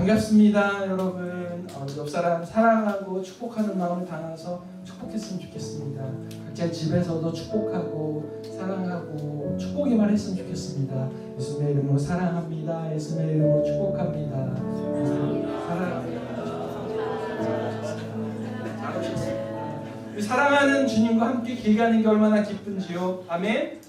반갑습니다, 여러분. 옆 사람 사랑하고 축복하는 마음을 담아서 축복했으면 좋겠습니다. 각자 집에서도 축복하고 사랑하고 축복이만 했으면 좋겠습니다. 예수님의 이름으로 사랑합니다. 예수님의 이름으로 축복합니다. 사랑합니다. 잘하셨습니다. 우리 사랑하는 주님과 함께 길 가는 게 얼마나 기쁜지요. 아멘.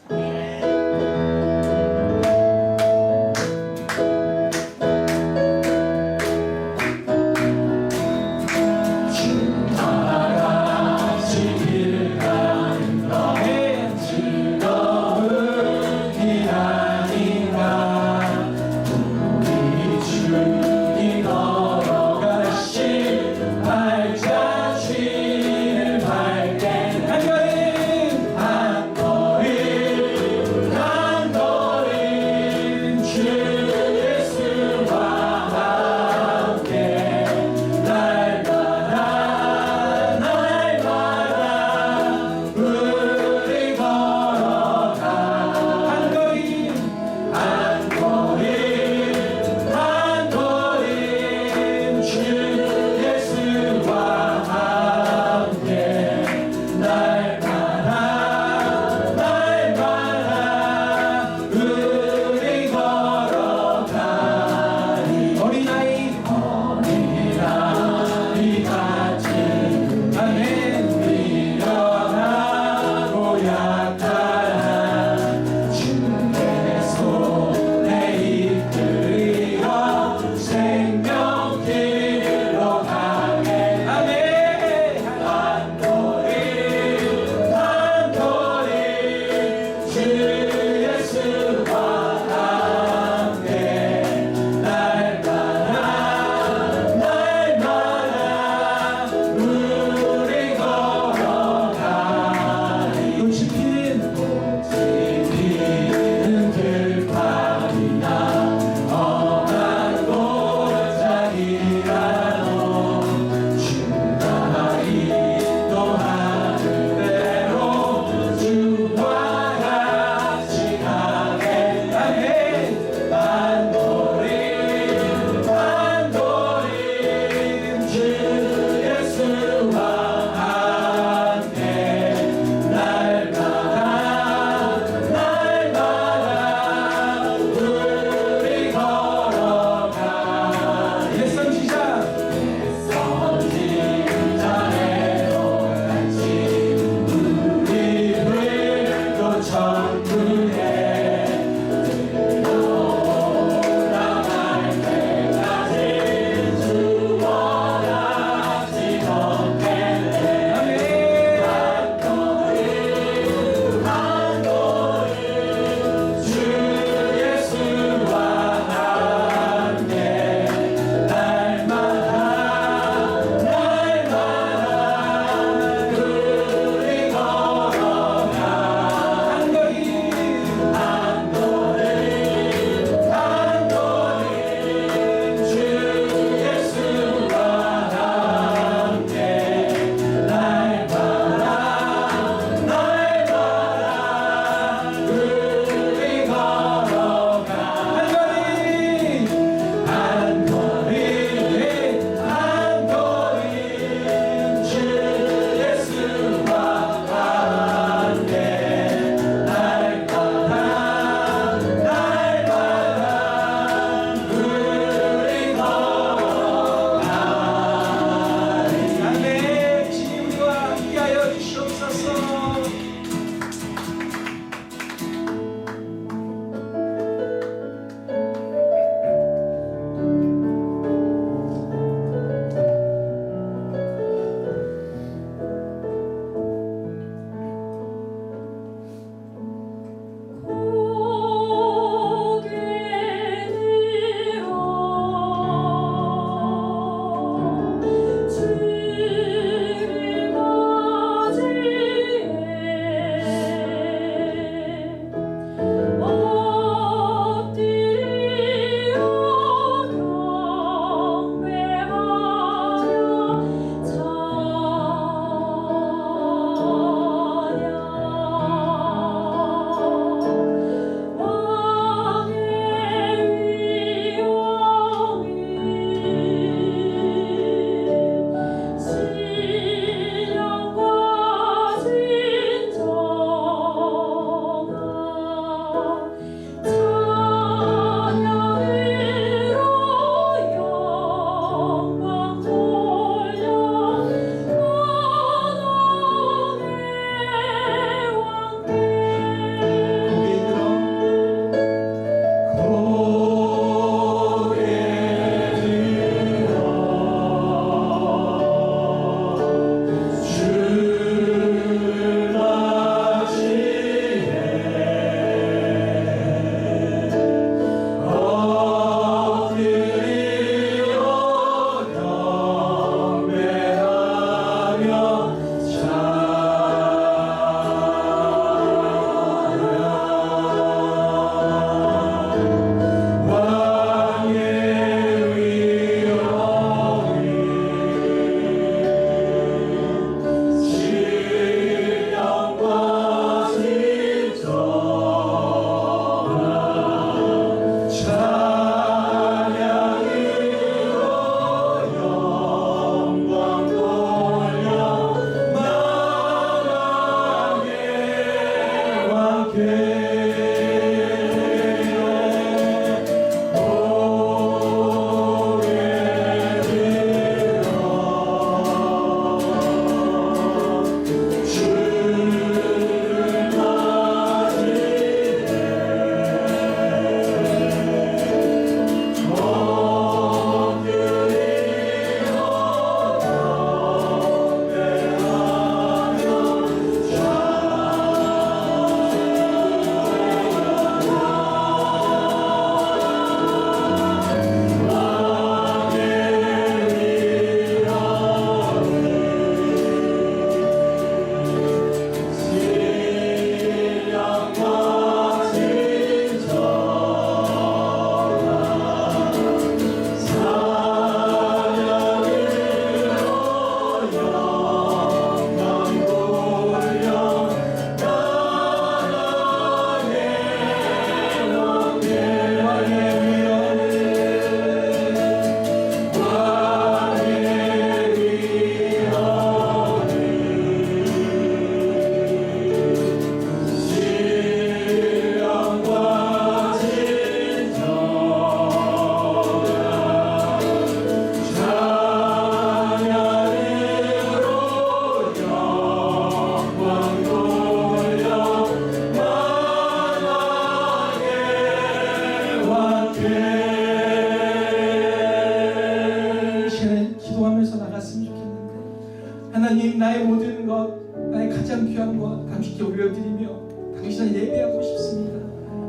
모든 것, 나의 가장 귀한 것 당신께 올려드리며 당신을 예배하고 싶습니다.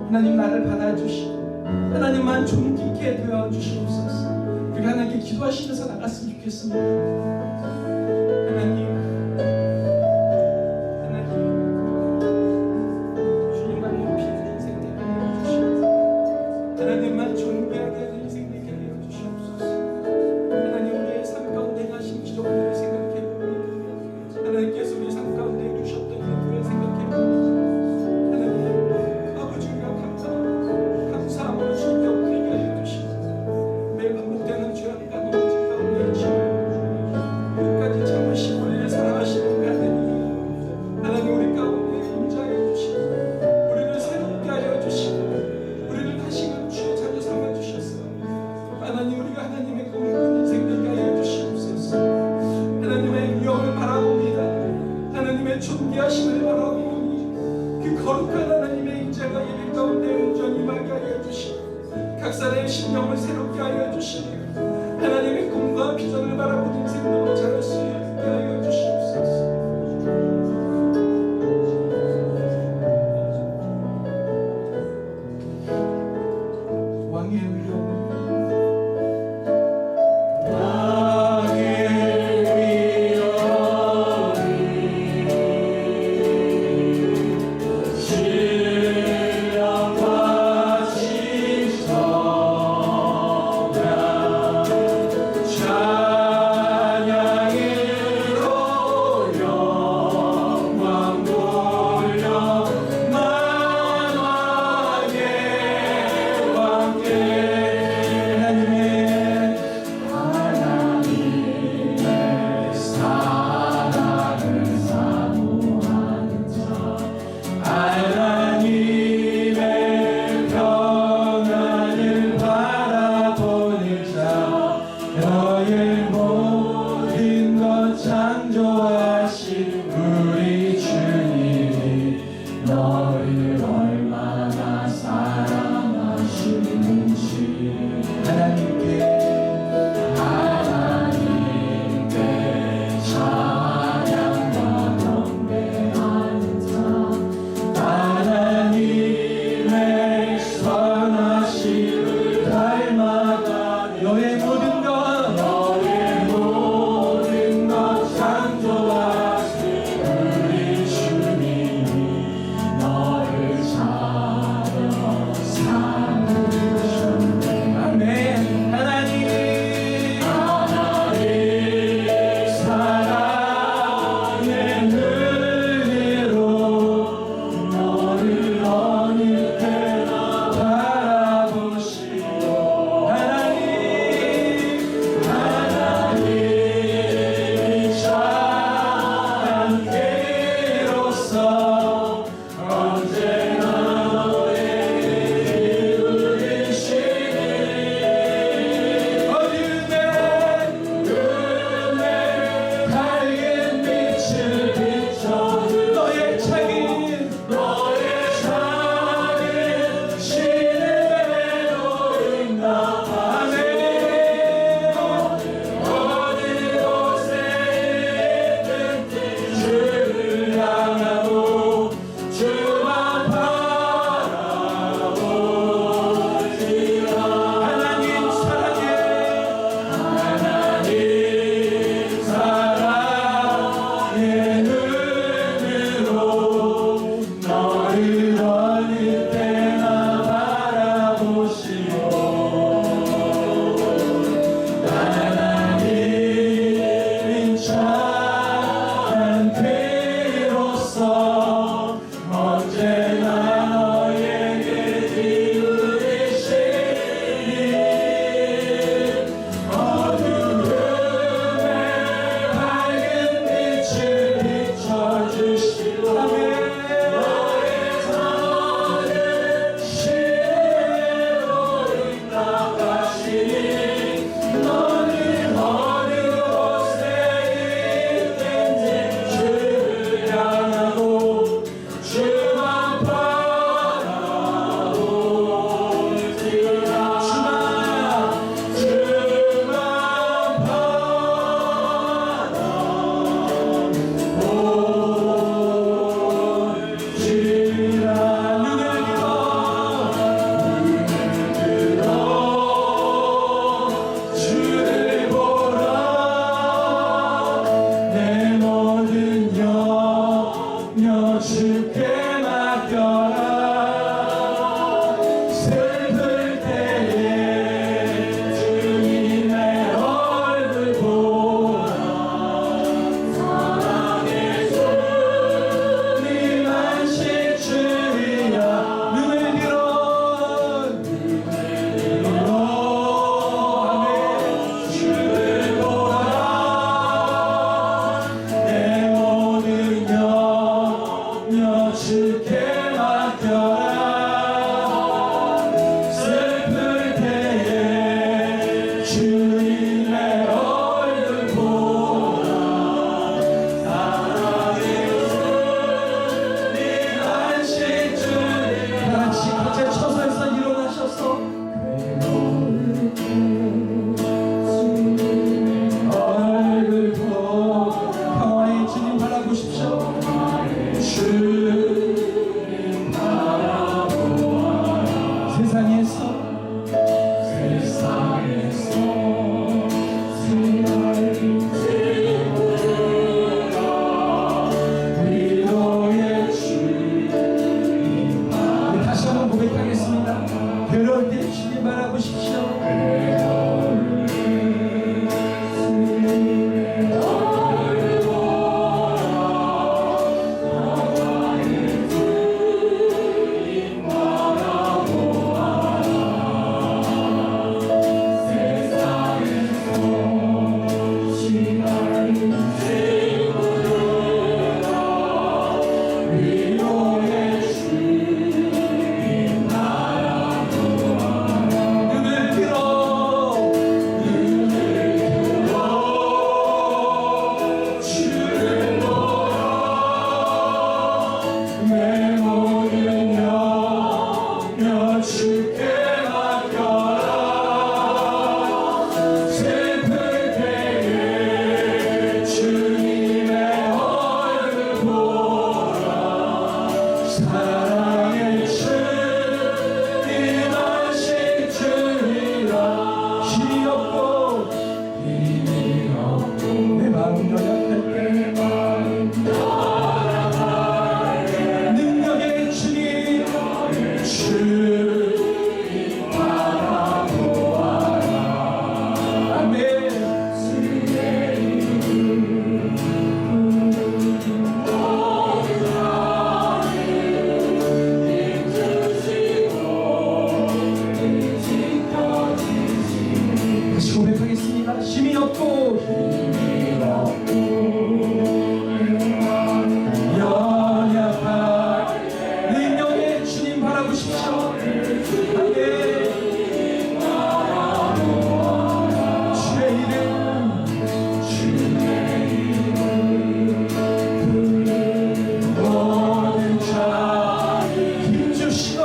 하나님 나를 받아주시고 하나님만 존귀케 되어주시옵소서. 우리 하나님께 기도하시면서 나갔으면 좋겠습니다. 하나님 주님만 높이는 인생 되게 해주시옵소서. 하나님만 존귀하게 하는 인생 되게 해주시옵소서. 하나님 우리의 삶 가운데 하신 기적들을 생각해봅니다. 하나님께서 우리 삶 가운데 주셨던 일들을 생각해봅니다. 하나님 아버지 우리가 감사함으로 주님께 엎드리게 하여 주시고 매일 반복되는 죄악과 넘어질 가운데 지금 끝까지 참으시고 우리를 사랑하시는 하나님, 하나님 우리 가운데 임재하여 주시고 우리를 새롭게 하여 주시고 우리를 다시금 주의 자녀 삼아 주셨어. 하나님 우리가 하나님의 꿈을 인생 되게 하여 주시옵소서. 하나님의 위엄을 바라봅니다. 하나님의 존귀하심을 바라보니 그 거룩한 하나님의 인자가 예배 가운데 온전히 임하게 하여 주시고 각 사람의 심령을 새롭게 하여 주시고 하나님의 꿈과 비전을 바라보는 인생으로 자랄 수 있게 하여 주시옵소서. 왕의 위엄 신령과 신성한 주님 바라보아라. 세상에서 위로의 주님 바라보아라. 다시 한번 고백하겠습니다. 괴로울 때 주님 바라보십시오. 힘이 없고 연약한 능력의 주님 바라보십시오. 모든 자 힘주시고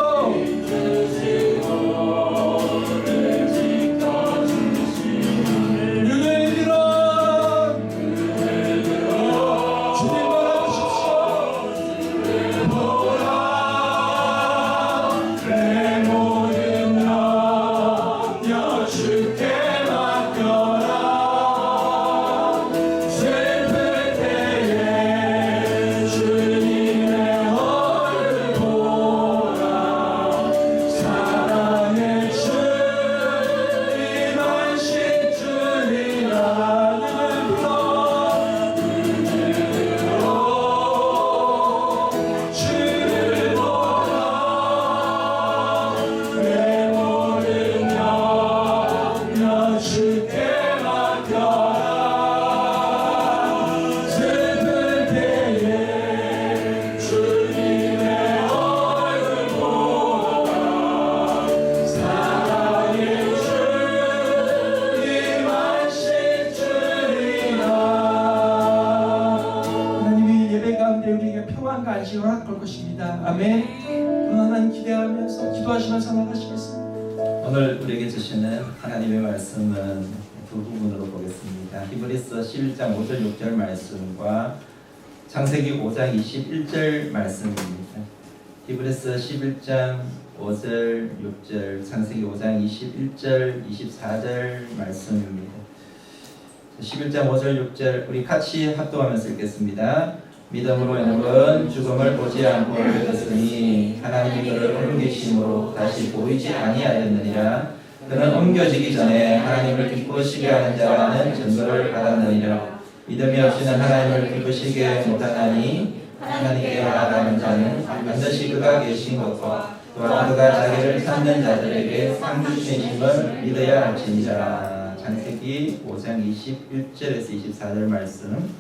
평안과 안식을 허락할 것입니다. 아멘. 하나님 기대하면서 기도하시면서 나가시겠습니다. 오늘 우리에게 주시는 하나님의 말씀은 두 부분으로 보겠습니다. 히브리서 11장 5절 6절 말씀과 창세기 5장 21절 말씀입니다. 히브리서 11장 5절 6절 창세기 5장 21절 24절 말씀입니다. 11장 5절 6절 우리 같이 합독하면서 읽겠습니다. 믿음으로 에녹은 죽음을 보지 않고 믿었으니 하나님이 그를 옮기심으로 다시 보이지 아니하였느니라. 그는 옮겨지기 전에 하나님을 기쁘시게 하는 자라는 증거를 받았느니라. 믿음이 없이는 하나님을 기쁘시게 못하나니 하나님께 나아가는 자는 반드시 그가 계신 것과 또한 그가 자기를 찾는 자들에게 상 주시심을 믿어야 할지니라. 창세기 5장 21절에서 24절 말씀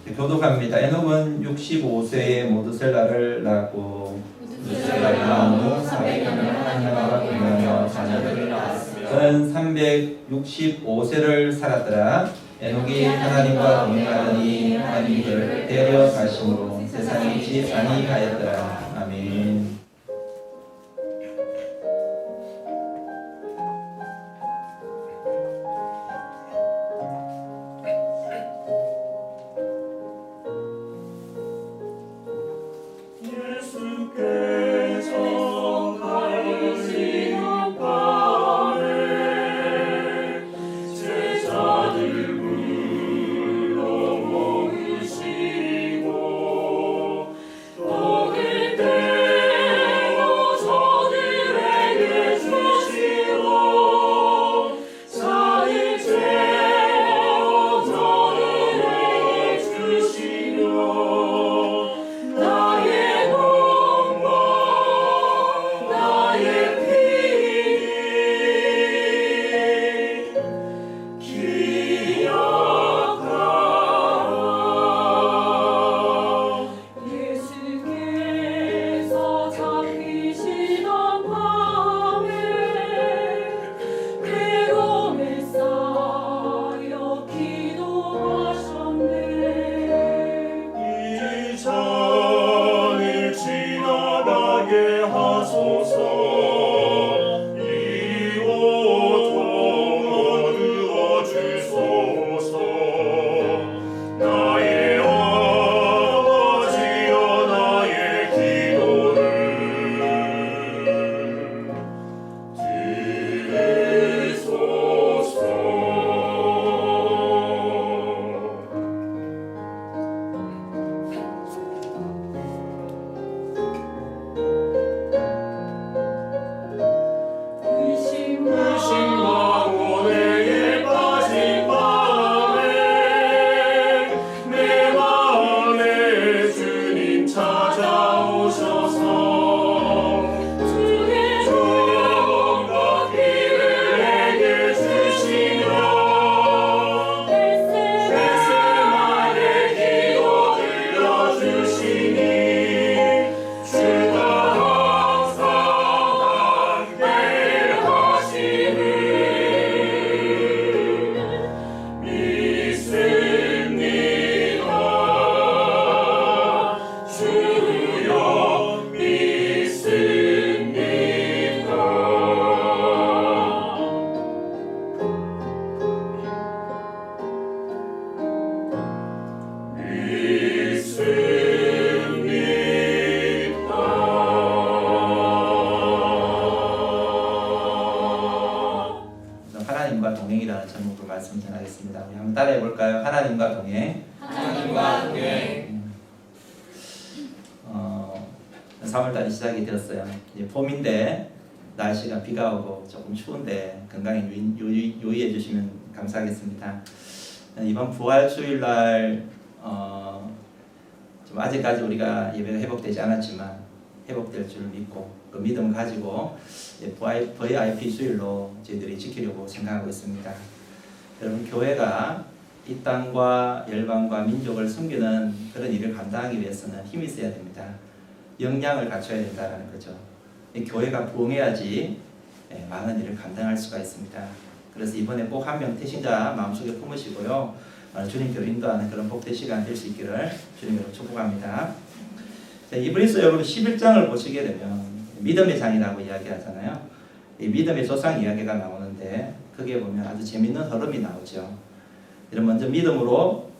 교독합니다. 에녹은 65세에 모두셀라를 낳고 모두셀라를 낳은 후 400년을 하나님과 동행하며 자녀들을 낳았으며 그는 365세를 살았더라. 에녹이 하나님과 동행하더니 하나님이 그를 데려가심으로 세상에 있지 아니하였더라. 아멘. 예수께서 가르치는 밤에 제자들 불러 모으시고 떡을 떼어 저들에게 주시고 잔을 채워 저들에게 주시며 나의 몸과 나의 피 기억하라. 예수께서 잡히시던 밤에 괴로움에 쌓여 기도하셨네. 이 잔을 지나가게 하소서. 이 고통 얻어 주소서. 나의 아버지여 나의 기도를 들으소서. 의심과 고뇌에 빠진 밤에 내 마음에 주님 찾아오셔서 주의 영과 피를 내게 주시며 뱃세마의 기도 들려주시니 주가 항상 함께 하시는 믿습니다. 주여 믿습니다. 믿습니다. 하나님과 동행이라는 제목으로 말씀 전하겠습니다. 우리 한번 따라해 볼까요? 하나님과 동행. 하나님과 동행. 3월달이 시작이 되었어요. 이제 봄인데 날씨가 비가 오고 조금 추운데 건강에 유의해 주시면 감사하겠습니다. 이번 부활 주일날 좀 아직까지 우리가 예배가 회복되지 않았지만 회복될 줄 믿고 그 믿음 가지고 VIP 주일로 저희들이 지키려고 생각하고 있습니다. 여러분, 교회가 이 땅과 열방과 민족을 섬기는 그런 일을 감당하기 위해서는 힘이 있어야 됩니다. 역량을 갖춰야 된다는 거죠. 이 교회가 부흥해야지 많은 일을 감당할 수가 있습니다. 그래서 이번에 꼭 한 명 태신자 마음속에 품으시고요. 주님께로 인도하는 그런 복된 시간 될 수 있기를 주님으로 축복합니다. 이브리서 여러분 11장을 보시게 되면 믿음의 장이라고 이야기하잖아요. 이 믿음의 조상 이야기가 나오는데 거기에 보면 아주 재밌는 흐름이 나오죠. 먼저 믿음으로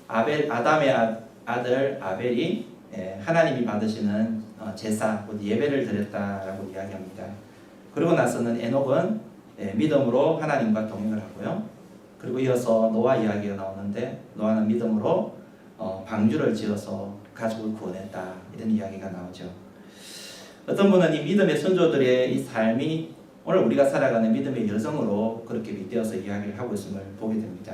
아담의 아들 아벨이 하나님이 받으시는 제사, 예배를 드렸다라고 이야기합니다. 그리고 나서는 에녹은 믿음으로 하나님과 동행을 하고요. 그리고 이어서 노아 이야기가 나오는데 노아는 믿음으로 방주를 지어서 가족을 구원했다, 이런 이야기가 나오죠. 어떤 분은 이 믿음의 선조들의 이 삶이 오늘 우리가 살아가는 믿음의 여정으로 그렇게 빗대어서 이야기를 하고 있음을 보게 됩니다.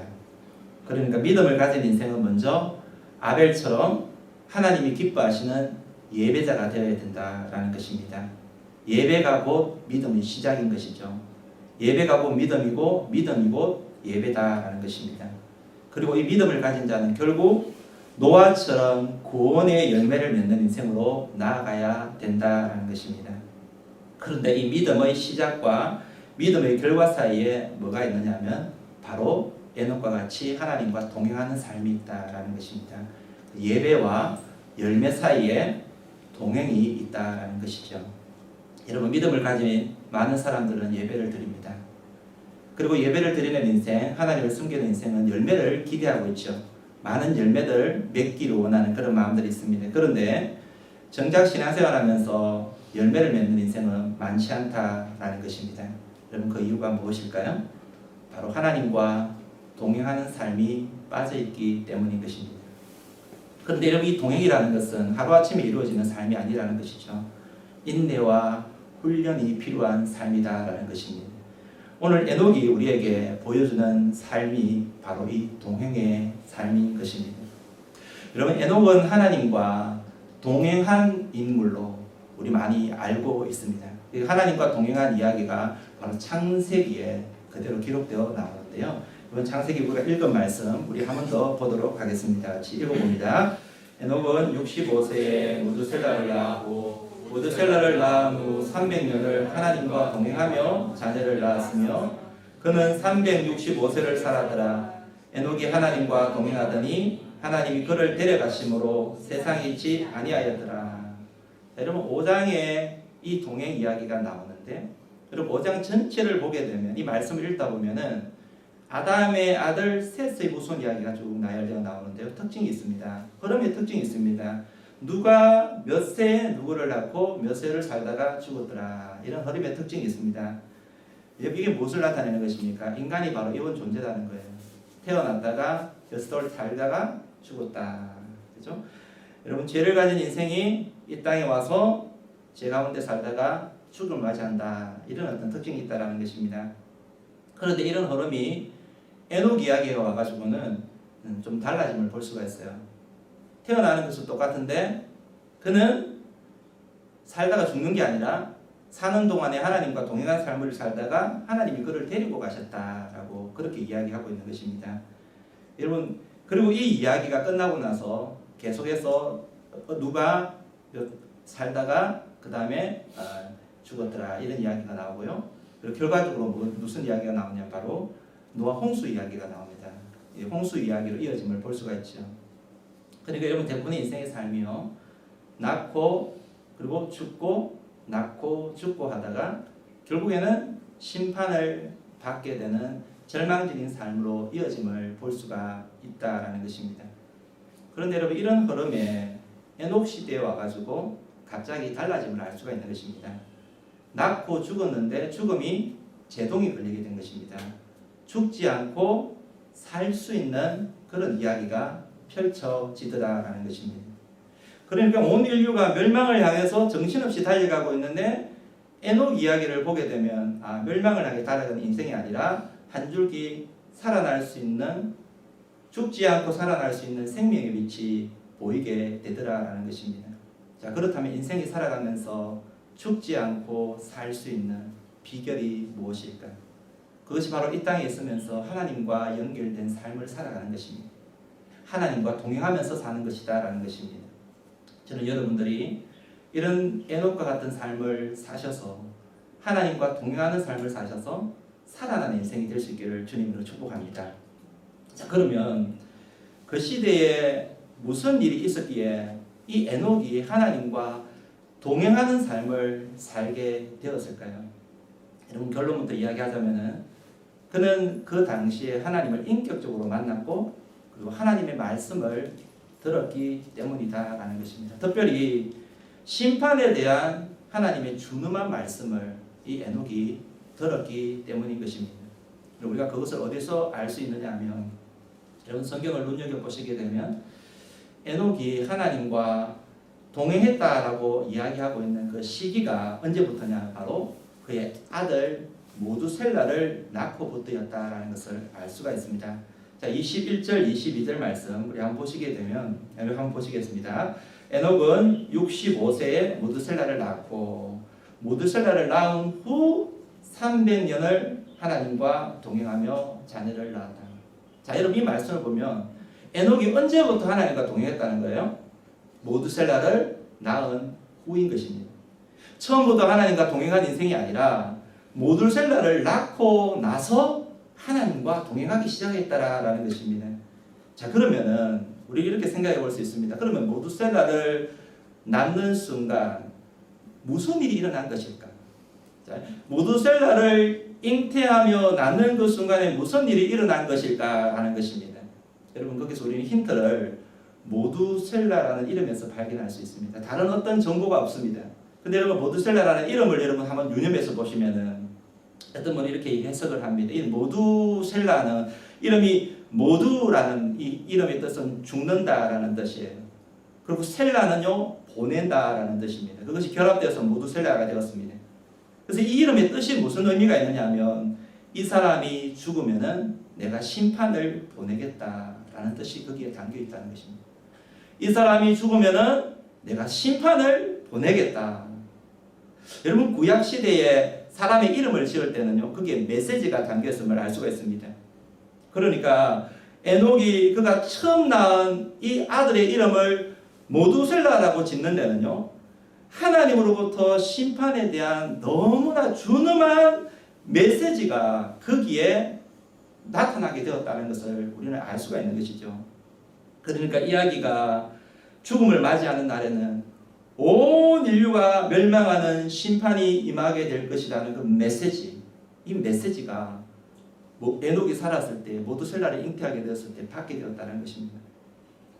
그러니까 믿음을 가진 인생은 먼저 아벨처럼 하나님이 기뻐하시는 예배자가 되어야 된다라는 것입니다. 예배가 곧 믿음의 시작인 것이죠. 예배가 곧 믿음이고 믿음이 곧 예배다라는 것입니다. 그리고 이 믿음을 가진 자는 결국 노아처럼 구원의 열매를 맺는 인생으로 나아가야 된다라는 것입니다. 그런데 이 믿음의 시작과 믿음의 결과 사이에 뭐가 있느냐 하면 바로 에녹과 같이 하나님과 동행하는 삶이 있다라는 것입니다. 예배와 열매 사이에 동행이 있다라는 것이죠. 여러분, 믿음을 가진 많은 사람들은 예배를 드립니다. 그리고 예배를 드리는 인생, 하나님을 섬기는 인생은 열매를 기대하고 있죠. 많은 열매들 맺기를 원하는 그런 마음들이 있습니다. 그런데 정작 신앙생활하면서 열매를 맺는 인생은 많지 않다라는 것입니다. 여러분 그 이유가 무엇일까요? 바로 하나님과 동행하는 삶이 빠져있기 때문인 것입니다. 그런데 여러분 이 동행이라는 것은 하루아침에 이루어지는 삶이 아니라는 것이죠. 인내와 훈련이 필요한 삶이다라는 것입니다. 오늘 에녹이 우리에게 보여주는 삶이 바로 이 동행의 삶인 것입니다. 여러분 에녹은 하나님과 동행한 인물로 우리 많이 알고 있습니다. 하나님과 동행한 이야기가 바로 창세기에 그대로 기록되어 나오는데요. 이번 창세기 우리가 읽은 말씀 우리 한 번 더 보도록 하겠습니다. 같이 읽어봅니다. 에녹은 65세에 무드셀라를 낳았고 무드셀라를 낳은 후 300년을 하나님과 동행하며 자녀를 낳았으며 그는 365세를 살았더라. 에녹이 하나님과 동행하더니 하나님이 그를 데려가심으로 세상에 있지 아니하였더라. 여러분 5장에 이 동행 이야기가 나오는데 여러분 5장 전체를 보게 되면 이 말씀을 읽다 보면은 아담의 아들 셋의 무슨 이야기가 쭉 나열되어 나오는데요. 특징이 있습니다. 흐름의 특징이 있습니다. 누가 몇 세에 누구를 낳고 몇 세를 살다가 죽었더라. 이런 흐름의 특징이 있습니다. 이게 무엇을 나타내는 것입니까? 인간이 바로 이런 존재라는 거예요. 태어났다가 몇 세를 살다가 죽었다. 그죠? 여러분 죄를 가진 인생이 이 땅에 와서 죄 가운데 살다가 죽음을 맞이한다. 이런 어떤 특징이 있다라는 것입니다. 그런데 이런 흐름이 에녹 이야기가 와가지고는 좀 달라짐을 볼 수가 있어요. 태어나는 것은 똑같은데 그는 살다가 죽는 게 아니라 사는 동안에 하나님과 동행한 삶을 살다가 하나님이 그를 데리고 가셨다라고 그렇게 이야기하고 있는 것입니다. 여러분 그리고 이 이야기가 끝나고 나서 계속해서 누가 살다가 그 다음에 죽었더라 이런 이야기가 나오고요. 그리고 결과적으로 무슨 이야기가 나오냐 바로 노아 홍수 이야기가 나옵니다. 이 홍수 이야기로 이어짐을 볼 수가 있죠. 그러니까 여러분 대부분의 인생의 삶이요 낳고 그리고 죽고 낳고 죽고 하다가 결국에는 심판을 받게 되는 절망적인 삶으로 이어짐을 볼 수가 있다라는 것입니다. 그런데 여러분 이런 흐름에 에녹 시대에 와가지고 갑자기 달라짐을 알 수가 있는 것입니다. 낳고 죽었는데 죽음이 제동이 걸리게 된 것입니다. 죽지 않고 살 수 있는 그런 이야기가 펼쳐지더라라는 것입니다. 그러니까 온 인류가 멸망을 향해서 정신없이 달려가고 있는데 에녹 이야기를 보게 되면 멸망을 향해 달려가는 인생이 아니라 한 줄기 살아날 수 있는 죽지 않고 살아날 수 있는 생명의 빛이 보이게 되더라라는 것입니다. 자 그렇다면 인생이 살아가면서 죽지 않고 살 수 있는 비결이 무엇일까? 그것이 바로 이 땅에 있으면서 하나님과 연결된 삶을 살아가는 것입니다. 하나님과 동행하면서 사는 것이다 라는 것입니다. 저는 여러분들이 이런 에녹과 같은 삶을 사셔서 하나님과 동행하는 삶을 사셔서 살아나는 인생이 될 수 있기를 주님으로 축복합니다. 자 그러면 그 시대에 무슨 일이 있었기에 이 에녹이 하나님과 동행하는 삶을 살게 되었을까요? 여러분 결론부터 이야기하자면은 그는 그 당시에 하나님을 인격적으로 만났고 그리고 하나님의 말씀을 들었기 때문이다라는 것입니다. 특별히 심판에 대한 하나님의 준엄한 말씀을 이 에녹이 들었기 때문인 것입니다. 우리가 그것을 어디서 알 수 있느냐 하면 여러분 성경을 눈여겨보시게 되면 에녹이 하나님과 동행했다라고 이야기하고 있는 그 시기가 언제부터냐 바로 그의 아들 모두셀라를 낳고부터였다라는 것을 알 수가 있습니다. 자 21절 22절 말씀 우리 한번 보시게 되면 한번 보시겠습니다. 에녹은 65세에 모두셀라를 낳고 모두셀라를 낳은 후 300년을 하나님과 동행하며 자녀를 낳았다. 자 여러분 이 말씀을 보면 에녹이 언제부터 하나님과 동행했다는 거예요? 모두셀라를 낳은 후인 것입니다. 처음부터 하나님과 동행한 인생이 아니라 모두셀라를 낳고 나서 하나님과 동행하기 시작했다라는 것입니다. 자 그러면은 우리 이렇게 생각해 볼 수 있습니다. 그러면 모두셀라를 낳는 순간 무슨 일이 일어난 것일까? 자, 모두셀라를 잉태하며 낳는 그 순간에 무슨 일이 일어난 것일까 하는 것입니다. 여러분 거기서 우리는 힌트를 모두셀라라는 이름에서 발견할 수 있습니다. 다른 어떤 정보가 없습니다. 근데 여러분 모두셀라라는 이름을 여러분 한번 유념해서 보시면은 어떤 분이 이렇게 해석을 합니다. 이 모두셀라는 이름이 모두라는 이 이름의 뜻은 죽는다라는 뜻이에요. 그리고 셀라는요 보낸다라는 뜻입니다. 그것이 결합되어서 모두셀라가 되었습니다. 그래서 이 이름의 뜻이 무슨 의미가 있느냐면 이 사람이 죽으면은 내가 심판을 보내겠다라는 뜻이 거기에 담겨 있다는 것입니다. 이 사람이 죽으면은 내가 심판을 보내겠다. 여러분 구약 시대에 사람의 이름을 지을 때는요 거기에 메시지가 담겨 있음을 알 수가 있습니다. 그러니까 에녹이 그가 처음 낳은 이 아들의 이름을 모두셀라라고 짓는 데는요 하나님으로부터 심판에 대한 너무나 준엄한 메시지가 거기에 나타나게 되었다는 것을 우리는 알 수가 있는 것이죠. 그러니까 이야기가 죽음을 맞이하는 날에는 온 인류가 멸망하는 심판이 임하게 될 것이라는 그 메시지, 이 메시지가 에녹이 살았을 때 모두셀라를 잉태하게 되었을 때 받게 되었다는 것입니다.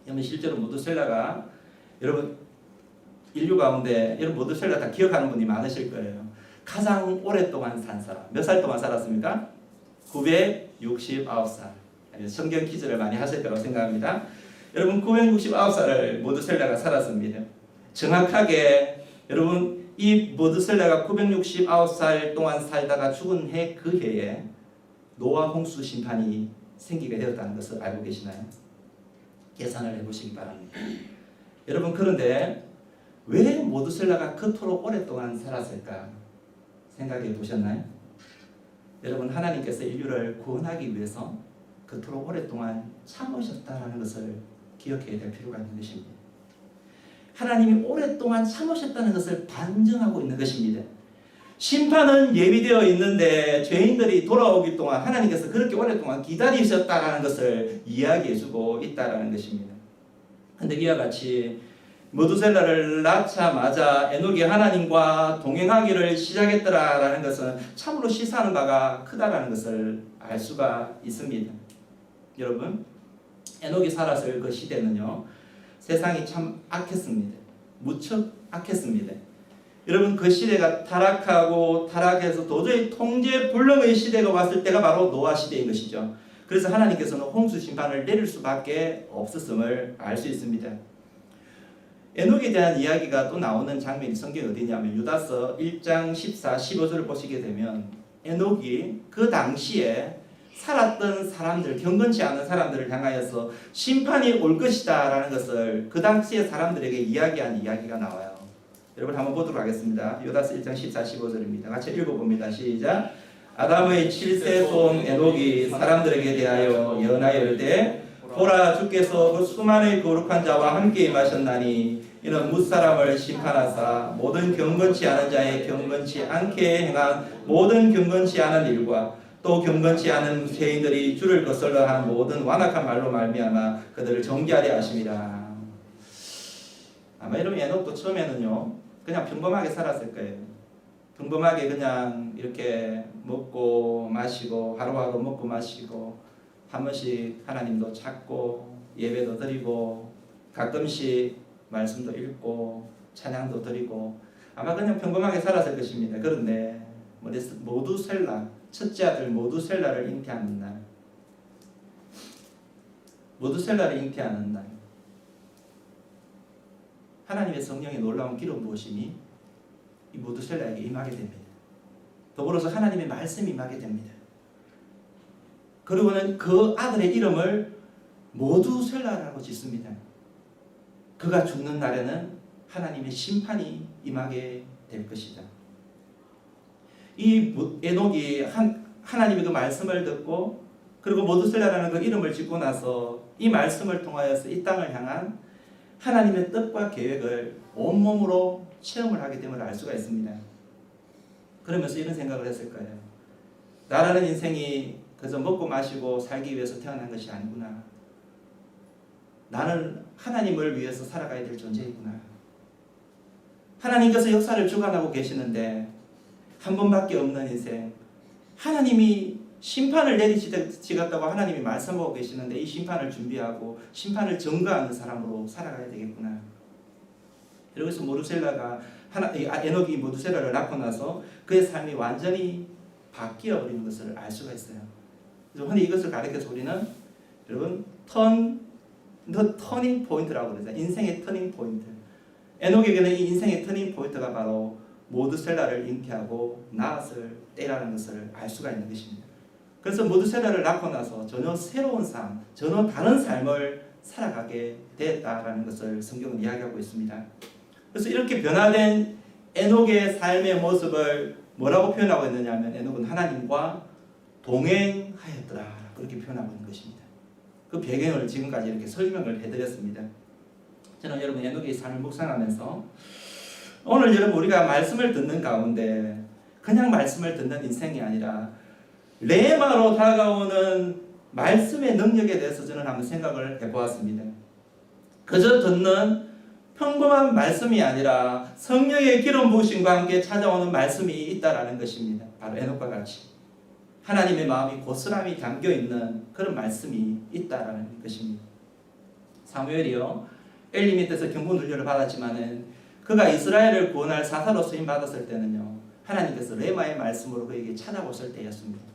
여러분 실제로 모두셀라가 여러분 인류 가운데 여러분 모두셀라 다 기억하는 분이 많으실 거예요. 가장 오랫동안 산 사람 몇 살 동안 살았습니까? 969살. 성경 퀴즈를 많이 하실 거라고 생각합니다. 여러분 969살을 모두셀라가 살았습니다. 정확하게 여러분 이 모두셀라가 969살 동안 살다가 죽은 해 그 해에 노아 홍수 심판이 생기게 되었다는 것을 알고 계시나요? 계산을 해보시기 바랍니다. 여러분 그런데 왜 모두셀라가 그토록 오랫동안 살았을까 생각해 보셨나요? 여러분 하나님께서 인류를 구원하기 위해서 그토록 오랫동안 참으셨다는 것을 기억해야 될 필요가 있는 것입니다. 하나님이 오랫동안 참으셨다는 것을 반증하고 있는 것입니다. 심판은 예비되어 있는데 죄인들이 돌아오기 동안 하나님께서 그렇게 오랫동안 기다리셨다는 것을 이야기해주고 있다는 것입니다. 그런데 이와 같이 모두셀라를 낳자마자 에녹이 하나님과 동행하기를 시작했더라라는 것은 참으로 시사하는 바가 크다라는 것을 알 수가 있습니다. 여러분 에녹이 살았을 그 시대는요 세상이 참 악했습니다. 무척 악했습니다. 여러분 그 시대가 타락해서 도저히 통제 불능의 시대가 왔을 때가 바로 노아 시대인 것이죠. 그래서 하나님께서는 홍수 심판을 내릴 수밖에 없었음을 알 수 있습니다. 에녹에 대한 이야기가 또 나오는 장면이 성경에 어디냐면 유다서 1장 14, 15절을 보시게 되면 에녹이 그 당시에 살았던 사람들, 경건치 않은 사람들을 향하여서 심판이 올 것이다 라는 것을 그 당시의 사람들에게 이야기한 이야기가 나와요. 여러분 한번 보도록 하겠습니다. 유다서 1장 14, 15절입니다. 같이 읽어봅니다. 시작. 아담의 7세 손 에녹이 사람들에게 대하여 예언하여 이르되 보라 주께서 그 수많은 거룩한 자와 함께 임하셨나니 이는 뭇사람을 심판하사 모든 경건치 않은 자의 경건치 않게 행한 모든 경건치 않은 일과 또 경건치 않은 죄인들이 주를 거슬러 한 모든 완악한 말로 말미암아 그들을 정죄하려 하심이라. 아마 여러분 에녹도 처음에는요 그냥 평범하게 살았을 거예요. 평범하게 그냥 이렇게 먹고 마시고 하루하루 먹고 마시고 한 번씩 하나님도 찾고 예배도 드리고 가끔씩 말씀도 읽고 찬양도 드리고 아마 그냥 평범하게 살았을 것입니다. 그런데 모두셀라 첫째 아들 모두셀라를 잉태하는 날, 모두셀라를 잉태하는 날 하나님의 성령의 놀라운 기름 부으심이 이 모두셀라에게 임하게 됩니다. 더불어서 하나님의 말씀이 임하게 됩니다. 그리고는 그 아들의 이름을 모두셀라라고 짓습니다. 그가 죽는 날에는 하나님의 심판이 임하게 될 것이다. 이 에녹이 하나님의 그 말씀을 듣고 그리고 모두셀라라는 그 이름을 짓고 나서 이 말씀을 통하여서 이 땅을 향한 하나님의 뜻과 계획을 온몸으로 체험을 하게 됨을 알 수가 있습니다. 그러면서 이런 생각을 했을 거예요. 나라는 인생이 그저 먹고 마시고 살기 위해서 태어난 것이 아니구나. 나는 하나님을 위해서 살아가야 될 존재이구나. 하나님께서 역사를 주관하고 계시는데 한 번밖에 없는 인생, 하나님이 심판을 내리시겠다고 하나님이 말씀하고 계시는데 이 심판을 준비하고 심판을 전가하는 사람으로 살아가야 되겠구나. 그래서 모두셀라가 에녹이 모두셀라를 낳고 나서 그의 삶이 완전히 바뀌어 버리는 것을 알 수가 있어요. 그래서 흔히 이것을 가르쳐서 우리는 여러분 터닝 포인트라고 그러죠. 인생의 터닝 포인트. 에녹에게는 이 인생의 터닝 포인트가 바로 모두셀라를 잉태하고 낳았을 때라는 것을 알 수가 있는 것입니다. 그래서 모두셀라를 낳고 나서 전혀 새로운 삶, 전혀 다른 삶을 살아가게 되었다라는 것을 성경은 이야기하고 있습니다. 그래서 이렇게 변화된 에녹의 삶의 모습을 뭐라고 표현하고 있느냐 하면 에녹은 하나님과 동행하였더라 그렇게 표현하고 있는 것입니다. 그 배경을 지금까지 이렇게 설명을 해드렸습니다. 저는 여러분 에녹의 삶을 묵상하면서 오늘 여러분 우리가 말씀을 듣는 가운데 그냥 말씀을 듣는 인생이 아니라 레마로 다가오는 말씀의 능력에 대해서 저는 한번 생각을 해보았습니다. 그저 듣는 평범한 말씀이 아니라 성령의 기름 부으심과 함께 찾아오는 말씀이 있다라는 것입니다. 바로 에녹과 같이 하나님의 마음이 고스란히 담겨있는 그런 말씀이 있다라는 것입니다. 사무엘이요 엘리 밑에서 경고 훈련을 받았지만은 그가 이스라엘을 구원할 사사로 쓰임 받았을 때는요 하나님께서 레마의 말씀으로 그에게 찾아오실 때였습니다.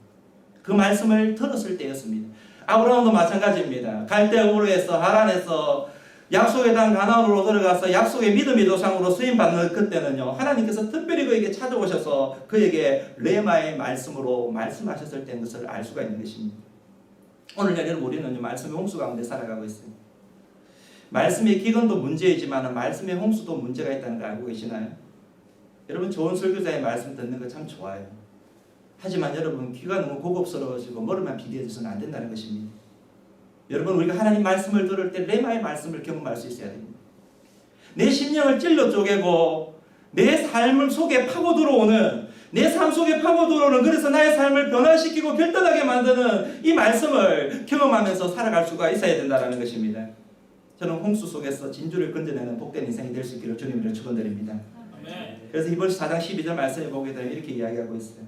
그 말씀을 들었을 때였습니다. 아브라함도 마찬가지입니다. 갈대우르에서 하란에서 약속의 땅 가나안으로 들어가서 약속의 믿음의 조상으로 쓰임 받는 그때는요 하나님께서 특별히 그에게 찾아오셔서 그에게 레마의 말씀으로 말씀하셨을 때인 것을 알 수가 있는 것입니다. 오늘 여러분 우리는 말씀의 홍수 가운데 살아가고 있습니다. 말씀의 기근도 문제이지만 말씀의 홍수도 문제가 있다는 걸 알고 계시나요? 여러분 좋은 설교자의 말씀 듣는 거 참 좋아요. 하지만 여러분 귀가 너무 고급스러워지고 머리만 비대해져서는 안 된다는 것입니다. 여러분 우리가 하나님 말씀을 들을 때 레마의 말씀을 경험할 수 있어야 됩니다. 내 심령을 찔러 쪼개고 내 삶을 속에 파고 들어오는 내 삶 속에 파고 들어오는 그래서 나의 삶을 변화시키고 결단하게 만드는 이 말씀을 경험하면서 살아갈 수가 있어야 된다는 것입니다. 저는 홍수 속에서 진주를 건져내는 복된 인생이 될 수 있기를 주님으로 축원드립니다. 그래서 히브리서 4장 12절 말씀에 보게 되면 이렇게 이야기하고 있어요.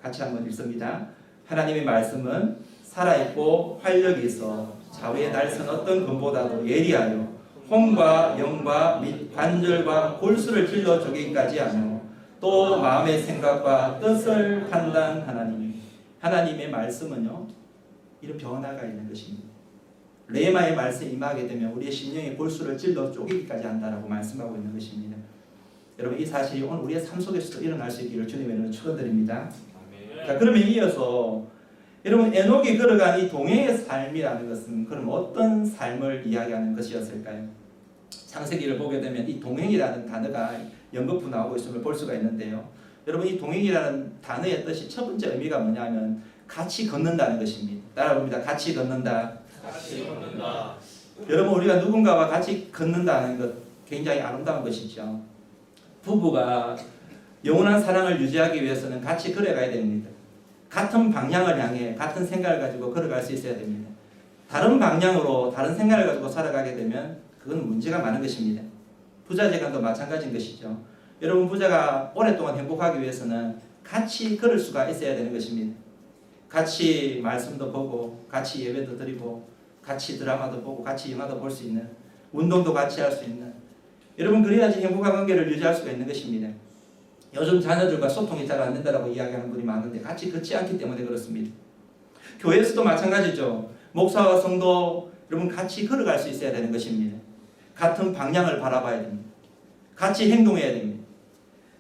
같이 한번 읽습니다. 하나님의 말씀은 살아있고 활력이 있어 좌우의 날선 어떤 검보다도 예리하여 혼과 영과 및 관절과 골수를 찔러 쪼개기까지 하며 또 마음의 생각과 뜻을 판단하나니 하나님의 말씀은요 이런 변화가 있는 것입니다. 레마의 말씀에 임하게 되면 우리의 심령의 골수를 찔러 쪼개기까지 한다라고 말씀하고 있는 것입니다. 여러분 이 사실이 오늘 우리의 삶 속에서도 일어날 수 있기를 주님의 이름으로 축원드립니다. 자, 그러면 이어서 여러분 에녹이 걸어간 이 동행의 삶이라는 것은 그럼 어떤 삶을 이야기하는 것이었을까요? 창세기를 보게 되면 이 동행이라는 단어가 연거푸 나오고 있음을 볼 수가 있는데요. 여러분 이 동행이라는 단어의 뜻이 첫 번째 의미가 뭐냐면 같이 걷는다는 것입니다. 따라봅니다. 같이 걷는다. 같이 걷는다. 여러분 우리가 누군가와 같이 걷는다는 것 굉장히 아름다운 것이죠. 부부가 영원한 사랑을 유지하기 위해서는 같이 걸어가야 됩니다. 같은 방향을 향해 같은 생각을 가지고 걸어갈 수 있어야 됩니다. 다른 방향으로 다른 생각을 가지고 살아가게 되면 그건 문제가 많은 것입니다. 부자재간도 마찬가지인 것이죠. 여러분 부자가 오랫동안 행복하기 위해서는 같이 걸을 수가 있어야 되는 것입니다. 같이 말씀도 보고 같이 예배도 드리고 같이 드라마도 보고 같이 영화도 볼 수 있는 운동도 같이 할 수 있는 여러분 그래야지 행복한 관계를 유지할 수가 있는 것입니다. 요즘 자녀들과 소통이 잘 안 된다고 이야기하는 분이 많은데 같이 걷지 않기 때문에 그렇습니다. 교회에서도 마찬가지죠. 목사와 성도 여러분 같이 걸어갈 수 있어야 되는 것입니다. 같은 방향을 바라봐야 됩니다. 같이 행동해야 됩니다.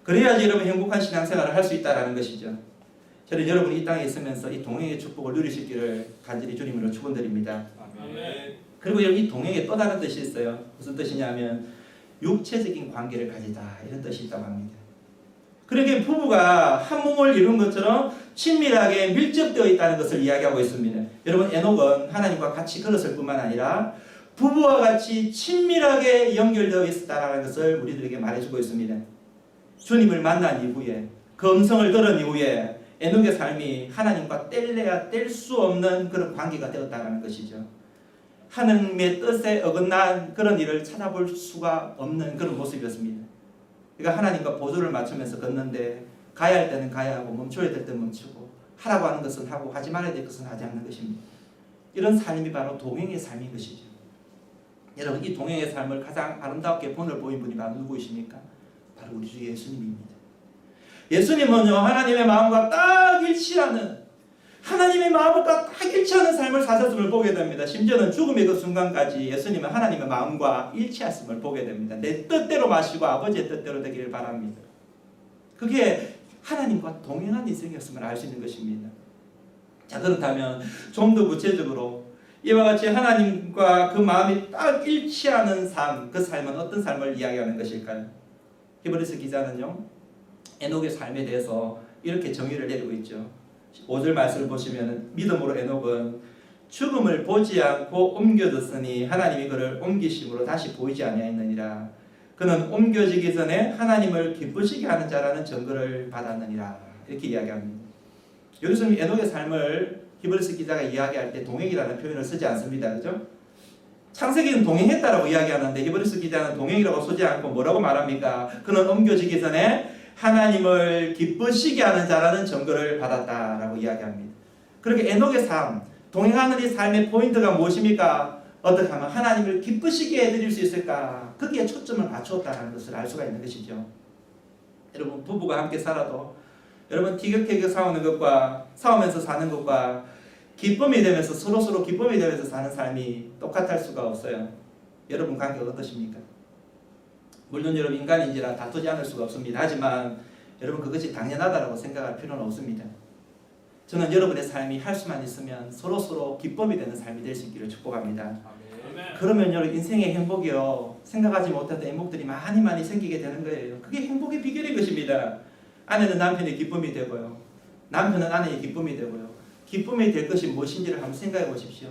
그래야지 여러분 행복한 신앙생활을 할 수 있다는 것이죠. 저는 여러분이 이 땅에 있으면서 이 동행의 축복을 누릴 수 있기를 간절히 주님으로 축원드립니다. 그리고 여러분 이 동행에 또 다른 뜻이 있어요. 무슨 뜻이냐면 육체적인 관계를 가지다 이런 뜻이 있다고 합니다. 그러니까 부부가 한 몸을 이룬 것처럼 친밀하게 밀접되어 있다는 것을 이야기하고 있습니다. 여러분 에녹은 하나님과 같이 걸었을 뿐만 아니라 부부와 같이 친밀하게 연결되어 있었다는 것을 우리들에게 말해주고 있습니다. 주님을 만난 이후에 그 음성을 들은 이후에 에녹의 삶이 하나님과 뗄래야 뗄 수 없는 그런 관계가 되었다는 것이죠. 하나님의 뜻에 어긋난 그런 일을 찾아볼 수가 없는 그런 모습이었습니다. 그러니까 하나님과 보조를 맞추면서 걷는데 가야 할 때는 가야 하고 멈춰야 될 때 멈추고 하라고 하는 것은 하고 하지 말아야 될 것은 하지 않는 것입니다. 이런 삶이 바로 동행의 삶인 것이죠. 여러분, 이 동행의 삶을 가장 아름답게 본을 보인 분이 바로 누구이십니까? 바로 우리 주 예수님입니다. 예수님은요, 하나님의 마음과 딱 일치하는, 하나님의 마음과 딱 일치하는 삶을 사셨음을 보게 됩니다. 심지어는 죽음의 그 순간까지 예수님은 하나님의 마음과 일치했음을 보게 됩니다. 내 뜻대로 마시고 아버지의 뜻대로 되기를 바랍니다. 그게 하나님과 동행한 인생이었음을 알 수 있는 것입니다. 자, 그렇다면 좀 더 구체적으로 이와 같이 하나님과 그 마음이 딱 일치하는 삶, 그 삶은 어떤 삶을 이야기하는 것일까요? 히브리서 기자는요, 에녹의 삶에 대해서 이렇게 정의를 내리고 있죠. 5절 말씀을 보시면 믿음으로 에녹은 죽음을 보지 않고 옮겨졌으니 하나님이 그를 옮기심으로 다시 보이지 아니하였느니라. 그는 옮겨지기 전에 하나님을 기쁘시게 하는 자라는 증거를 받았느니라. 이렇게 이야기합니다. 여기서 에녹의 삶을 히브리서 기자가 이야기할 때 동행이라는 표현을 쓰지 않습니다. 그죠? 창세기는 동행했다라고 이야기하는데 히브리서 기자는 동행이라고 쓰지 않고 뭐라고 말합니까? 그는 옮겨지기 전에 하나님을 기쁘시게 하는 자라는 증거를 받았다라고 이야기합니다. 그렇게 에녹의 삶, 동행하는 이 삶의 포인트가 무엇입니까? 어떻게 하면 하나님을 기쁘시게 해드릴 수 있을까? 거기에 초점을 맞추었다는 것을 알 수가 있는 것이죠. 여러분, 부부가 함께 살아도 여러분 티격태격 싸우면서 사는 것과 기쁨이 되면서 서로 기쁨이 되면서 사는 삶이 똑같을 수가 없어요. 여러분 관계가 어떠십니까? 물론 여러분 인간인지라 다투지 않을 수가 없습니다. 하지만 여러분 그것이 당연하다고 생각할 필요는 없습니다. 저는 여러분의 삶이 할 수만 있으면 서로 기쁨이 되는 삶이 될 수 있기를 축복합니다. 아멘. 그러면 여러분 인생의 행복이요, 생각하지 못했던 행복들이 많이 생기게 되는 거예요. 그게 행복의 비결인 것입니다. 아내는 남편의 기쁨이 되고요, 남편은 아내의 기쁨이 되고요. 기쁨이 될 것이 무엇인지를 한번 생각해 보십시오.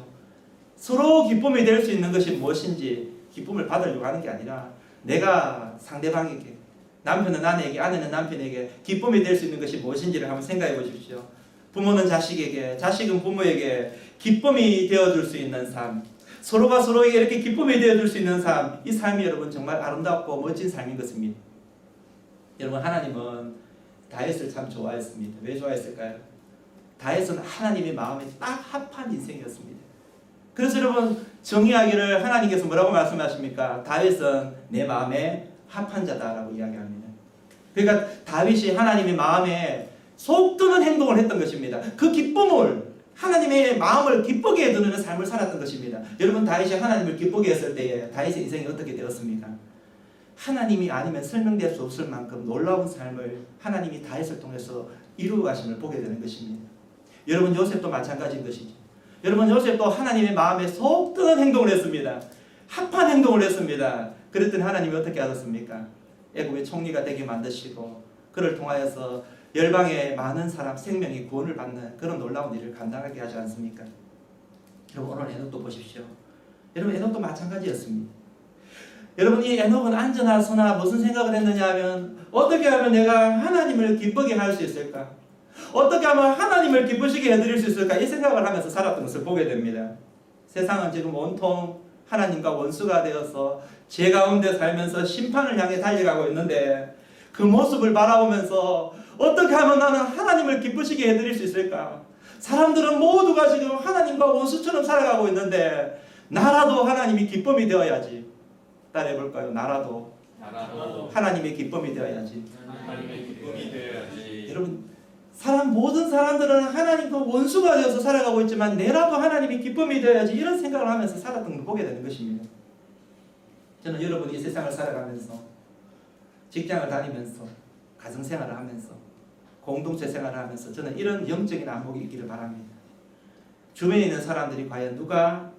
서로 기쁨이 될 수 있는 것이 무엇인지, 기쁨을 받으려고 하는 게 아니라 내가 상대방에게, 남편은 아내에게, 아내는 남편에게 기쁨이 될 수 있는 것이 무엇인지를 한번 생각해 보십시오. 부모는 자식에게, 자식은 부모에게 기쁨이 되어줄 수 있는 삶, 서로가 서로에게 이렇게 기쁨이 되어줄 수 있는 삶, 이 삶이 여러분 정말 아름답고 멋진 삶인 것입니다. 여러분, 하나님은 다윗을 참 좋아했습니다. 왜 좋아했을까요? 다윗은 하나님의 마음에 딱 합한 인생이었습니다. 그래서 여러분 정의하기를 하나님께서 뭐라고 말씀하십니까? 다윗은 내 마음에 합한 자다라고 이야기합니다. 그러니까 다윗이 하나님의 마음에 속드는 행동을 했던 것입니다. 그 기쁨을, 하나님의 마음을 기쁘게 해드리는 삶을 살았던 것입니다. 여러분, 다윗이 하나님을 기쁘게 했을 때에 다윗의 인생이 어떻게 되었습니까? 하나님이 아니면 설명될 수 없을 만큼 놀라운 삶을 하나님이 다윗을 통해서 이루어 가심을 보게 되는 것입니다. 여러분, 요셉도 마찬가지인 것이죠. 여러분, 요셉도 하나님의 마음에 속 드는 행동을 했습니다. 합한 행동을 했습니다. 그랬더니 하나님이 어떻게 하셨습니까? 애굽의 총리가 되게 만드시고 그를 통하여서 열방의 많은 사람 생명이 구원을 받는 그런 놀라운 일을 감당하게 하지 않습니까? 여러분, 오늘 에녹도 보십시오. 여러분, 에녹도 마찬가지였습니다. 여러분, 이 에녹은 안전하서나 무슨 생각을 했느냐 하면, 어떻게 하면 내가 하나님을 기쁘게 할 수 있을까? 어떻게 하면 하나님을 기쁘시게 해드릴 수 있을까? 이 생각을 하면서 살았던 것을 보게 됩니다. 세상은 지금 온통 하나님과 원수가 되어서 죄 가운데 살면서 심판을 향해 달려가고 있는데, 그 모습을 바라보면서 어떻게 하면 나는 하나님을 기쁘시게 해드릴 수 있을까? 사람들은 모두가 지금 하나님과 원수처럼 살아가고 있는데 나라도 하나님이 기쁨이 되어야지. 따라해볼까요? 나라도 하나님의 기쁨이 되어야지. 하나님의 기쁨이 되어야지. 여러분, 모든 사람들은 하나님과 원수가 되어서 살아가고 있지만 내라도 하나님이 기쁨이 되어야지, 이런 생각을 하면서 살았던 걸 보게 되는 것입니다. 저는 여러분이 이 세상을 살아가면서, 직장을 다니면서, 가정생활을 하면서, 공동체 생활을 하면서 저는 이런 영적인 안목이 있기를 바랍니다. 주변에 있는 사람들이 과연 누가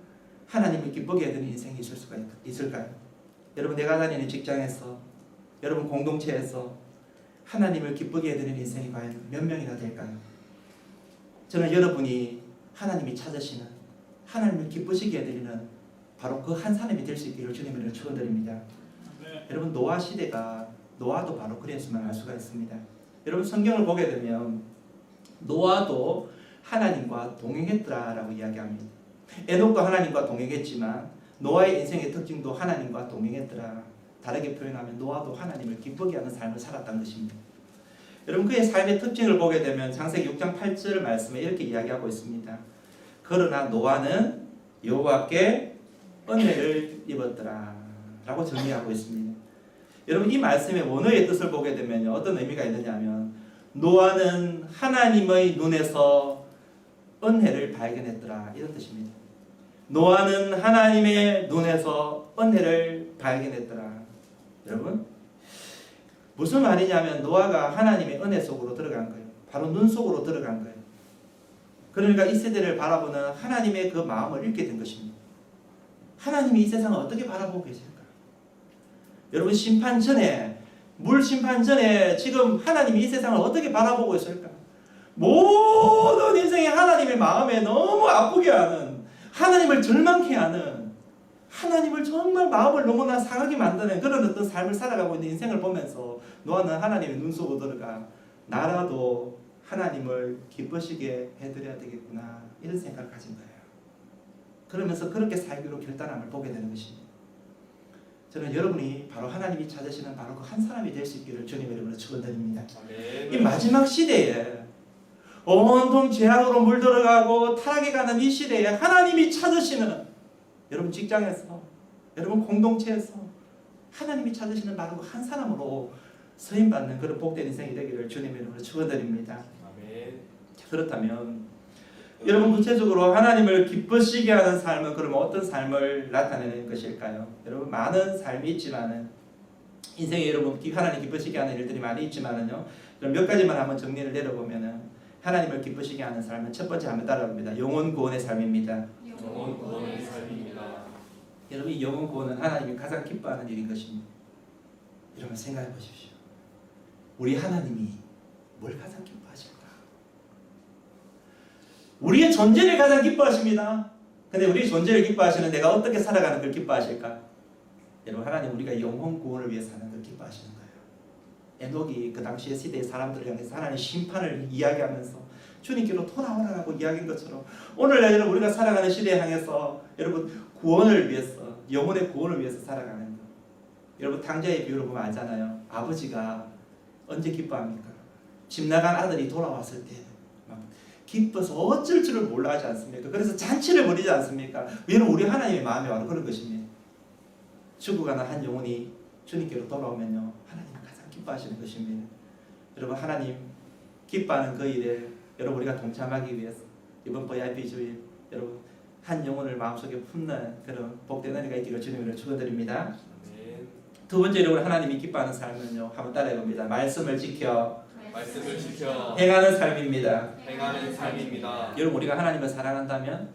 하나님을 기쁘게 해드리는 인생이 있을 수가 있을까요? 여러분, 내가 다니는 직장에서, 여러분 공동체에서 하나님을 기쁘게 해드리는 인생이 과연 몇 명이나 될까요? 저는 여러분이 하나님이 찾으시는, 하나님을 기쁘시게 해드리는 바로 그 한 사람이 될 수 있기를 주님을 축원드립니다. 네. 여러분, 노아 시대가, 노아도 바로 그랬음을 알 수가 있습니다. 여러분, 성경을 보게 되면 노아도 하나님과 동행했더라라고 이야기합니다. 에녹도 하나님과 동행했지만 노아의 인생의 특징도 하나님과 동행했더라. 다르게 표현하면 노아도 하나님을 기쁘게 하는 삶을 살았다는 것입니다. 여러분 그의 삶의 특징을 보게 되면 창세기 6장 8절 말씀에 이렇게 이야기하고 있습니다. 그러나 노아는 여호와께 은혜를 입었더라 라고 정리하고 있습니다. 여러분 이 말씀의 원어의 뜻을 보게 되면 어떤 의미가 있느냐면 노아는 하나님의 눈에서 은혜를 발견했더라 이런 뜻입니다. 노아는 하나님의 눈에서 은혜를 발견했더라. 여러분 무슨 말이냐면 노아가 하나님의 은혜 속으로 들어간 거예요. 바로 눈 속으로 들어간 거예요. 그러니까 이 세대를 바라보는 하나님의 그 마음을 읽게 된 것입니다. 하나님이 이 세상을 어떻게 바라보고 계실까? 여러분 심판 전에 물 심판 전에 지금 하나님이 이 세상을 어떻게 바라보고 있을까? 모든 인생이 하나님의 마음에 너무 아프게 하는, 하나님을 절망케 하는, 하나님을 정말 마음을 너무나 상하게 만드는 그런 어떤 삶을 살아가고 있는 인생을 보면서 노아는 하나님의 눈 속으로 들어가 나라도 하나님을 기쁘시게 해드려야 되겠구나 이런 생각을 가진 거예요. 그러면서 그렇게 살기로 결단함을 보게 되는 것입니다. 저는 여러분이 바로 하나님이 찾으시는 바로 그 한 사람이 될 수 있기를 주님의 이름으로 축원드립니다. 이 마지막 시대에 온통 죄악으로 물들어가고 타락해 가는 이 시대에 하나님이 찾으시는, 여러분 직장에서, 여러분 공동체에서 하나님이 찾으시는 바로 그 한 사람으로 서임받는 그런 복된 인생이 되기를 주님의 이름으로 축원드립니다. 그렇다면 여러분 구체적으로 하나님을 기쁘시게 하는 삶은 그러면 어떤 삶을 나타내는 것일까요? 여러분 많은 삶이 있지만은 인생에 여러분 하나님 기쁘시게 하는 일들이 많이 있지만은요. 그럼 몇 가지만 한번 정리를 내려보면은 하나님을 기쁘시게 하는 삶은 첫 번째 한번 따라합니다. 영혼 구원의 삶입니다. 영혼 구원의 삶입니다. 여러분 이 영혼 구원은 하나님이 가장 기뻐하는 일인 것입니다. 여러분 생각해 보십시오. 우리 하나님이 뭘 가장 기뻐하실까? 우리의 존재를 가장 기뻐하십니다. 근데 우리 존재를 기뻐하시는 내가 어떻게 살아가는 걸 기뻐하실까? 여러분 하나님 우리가 영혼 구원을 위해 사는 걸 기뻐하시는 거예요. 에녹이 그 당시의 시대의 사람들을 향해서 하나님의 심판을 이야기하면서 주님께로 돌아오라고 이야기한 것처럼 오늘날 여러분 우리가 살아가는 시대에 향해서 여러분 구원을 위해서, 영혼의 구원을 위해서 살아가는 것. 여러분 탕자의 비유를 보면 알잖아요. 아버지가 언제 기뻐합니까? 집 나간 아들이 돌아왔을 때 막 기뻐서 어쩔 줄을 몰라 하지 않습니까? 그래서 잔치를 벌이지 않습니까? 여러분 우리 하나님의 마음이 바로 그런 것입니다. 죽어가는 한 영혼이 주님께로 돌아오면요 하나님이 가장 기뻐하시는 것입니다. 여러분 하나님 기뻐하는 그 일에 여러분 우리가 동참하기 위해서 이번 VIP 주일 여러분 한 영혼을 마음속에 품는 그런 복된 은혜가 있기를 주님으로 축원드립니다. 두 번째로 하나님이 기뻐하는 삶은요 한번 따라해봅니다. 말씀을 지켜 행하는 삶입니다. 행하는 삶입니다. 여러분 우리가 하나님을 사랑한다면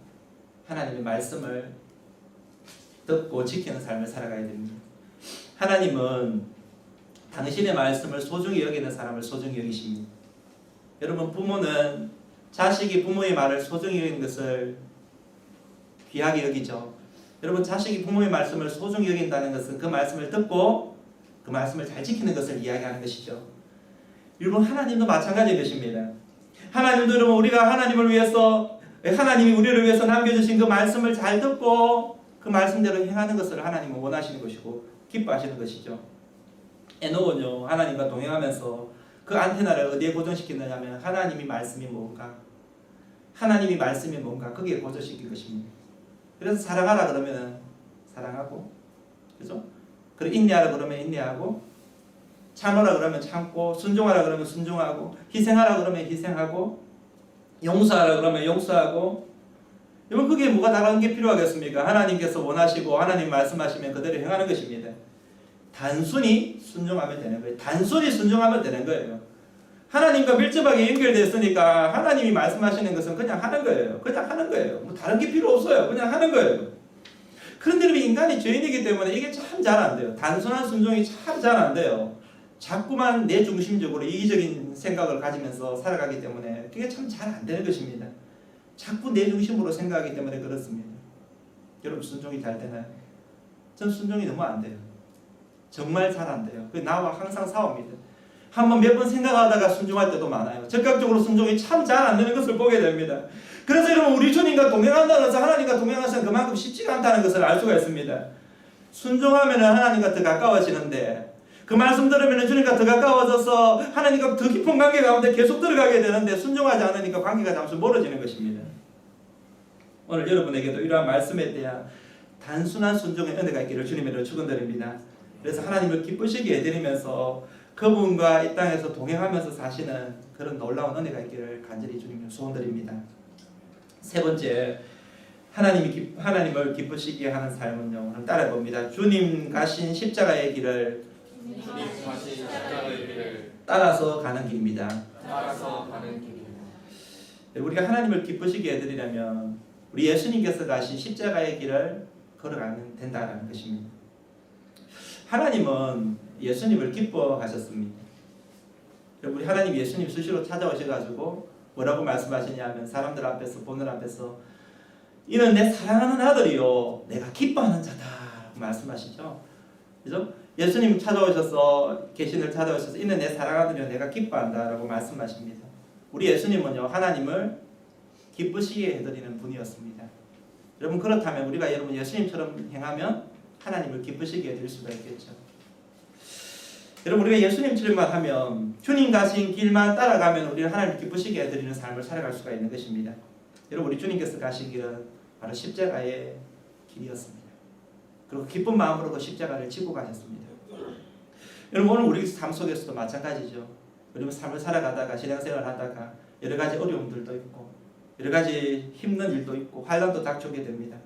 하나님의 말씀을 듣고 지키는 삶을 살아가야 됩니다. 하나님은 당신의 말씀을 소중히 여기는 사람을 소중히 여기십니다. 여러분 부모는 자식이 부모의 말을 소중히 여기는 것을 귀하게 여기죠. 여러분 자식이 부모의 말씀을 소중히 여긴다는 것은 그 말씀을 듣고 그 말씀을 잘 지키는 것을 이야기하는 것이죠. 여러분 하나님도 마찬가지인 것입니다. 하나님도 여러분 우리가 하나님을 위해서 하나님이 우리를 위해서 남겨주신 그 말씀을 잘 듣고 그 말씀대로 행하는 것을 하나님은 원하시는 것이고 기뻐하시는 것이죠. 에녹은요 하나님과 동행하면서 그 안테나를 어디에 고정시키느냐면 하나님이 말씀이 뭔가, 하나님이 말씀이 뭔가 거기에 고정시킨 것입니다. 그래서 사랑하라 그러면 사랑하고, 그죠? 그리고 인내하라 그러면 인내하고, 참으라 그러면 참고, 순종하라 그러면 순종하고, 희생하라 그러면 희생하고, 용서하라 그러면 용서하고. 여러분 그게 뭐가 다른 게 필요하겠습니까? 하나님께서 원하시고 하나님 말씀하시면 그대로 행하는 것입니다. 단순히 순종하면 되는 거예요. 단순히 순종하면 되는 거예요. 하나님과 밀접하게 연결됐으니까 하나님이 말씀하시는 것은 그냥 하는 거예요. 그냥 하는 거예요. 뭐 다른 게 필요 없어요. 그냥 하는 거예요. 그런데 인간이 죄인이기 때문에 이게 참 잘 안 돼요. 단순한 순종이 참 잘 안 돼요. 자꾸만 내 중심적으로 이기적인 생각을 가지면서 살아가기 때문에 그게 참 잘 안 되는 것입니다. 자꾸 내 중심으로 생각하기 때문에 그렇습니다. 여러분 순종이 잘 되나요? 전 순종이 너무 안 돼요. 정말 잘 안 돼요. 나와 항상 싸웁니다. 한번 몇 번 생각하다가 순종할 때도 많아요. 즉각적으로 순종이 참 잘 안 되는 것을 보게 됩니다. 그래서 여러분 우리 주님과 동행한다는 것은 하나님과 동행하시는 그만큼 쉽지가 않다는 것을 알 수가 있습니다. 순종하면 하나님과 더 가까워지는데 그 말씀 들으면 주님과 더 가까워져서 하나님과 더 깊은 관계 가운데 계속 들어가게 되는데 순종하지 않으니까 관계가 잠시 멀어지는 것입니다. 오늘 여러분에게도 이러한 말씀에 대한 단순한 순종의 은혜가 있기를 주님으로 축원드립니다. 그래서 하나님을 기쁘시게 해드리면서 그분과 이 땅에서 동행하면서 사시는 그런 놀라운 은혜가 있기를 간절히 주님으로 소원드립니다. 세 번째, 하나님을 기쁘시게 하는 삶은요, 오늘 따라봅니다. 주님 가신 십자가의 길을 주님 가신 십자가의 길을 따라서 가는 길입니다. 따라서 가는 길입니다. 우리가 하나님을 기쁘시게 해드리려면 우리 예수님께서 가신 십자가의 길을 걸어가면 된다는 것입니다. 하나님은 예수님을 기뻐하셨습니다. 우리 하나님 예수님 수시로 찾아오셔가지고 뭐라고 말씀하시냐면 사람들 앞에서 보는 앞에서 이는 내 사랑하는 아들이요 내가 기뻐하는 자다 말씀하시죠. 그죠? 예수님 찾아오셔서 계신을 찾아오셔서 이는 내 사랑하는 아들이요 내가 기뻐한다라고 말씀하십니다. 우리 예수님은요 하나님을 기쁘시게 해드리는 분이었습니다. 여러분 그렇다면 우리가 여러분 예수님처럼 행하면 하나님을 기쁘시게 해드릴 수가 있겠죠. 여러분 우리가 예수님처럼만 하면 주님 가신 길만 따라가면 우리는 하나님을 기쁘시게 해드리는 삶을 살아갈 수가 있는 것입니다. 여러분 우리 주님께서 가신 길은 바로 십자가의 길이었습니다. 그리고 기쁜 마음으로 그 십자가를 지고 가셨습니다. 여러분 오늘 우리 삶 속에서도 마찬가지죠. 우리 삶을 살아가다가 신앙생활을 하다가 여러 가지 어려움들도 있고 여러 가지 힘든 일도 있고 환난도 닥쳐오게 됩니다.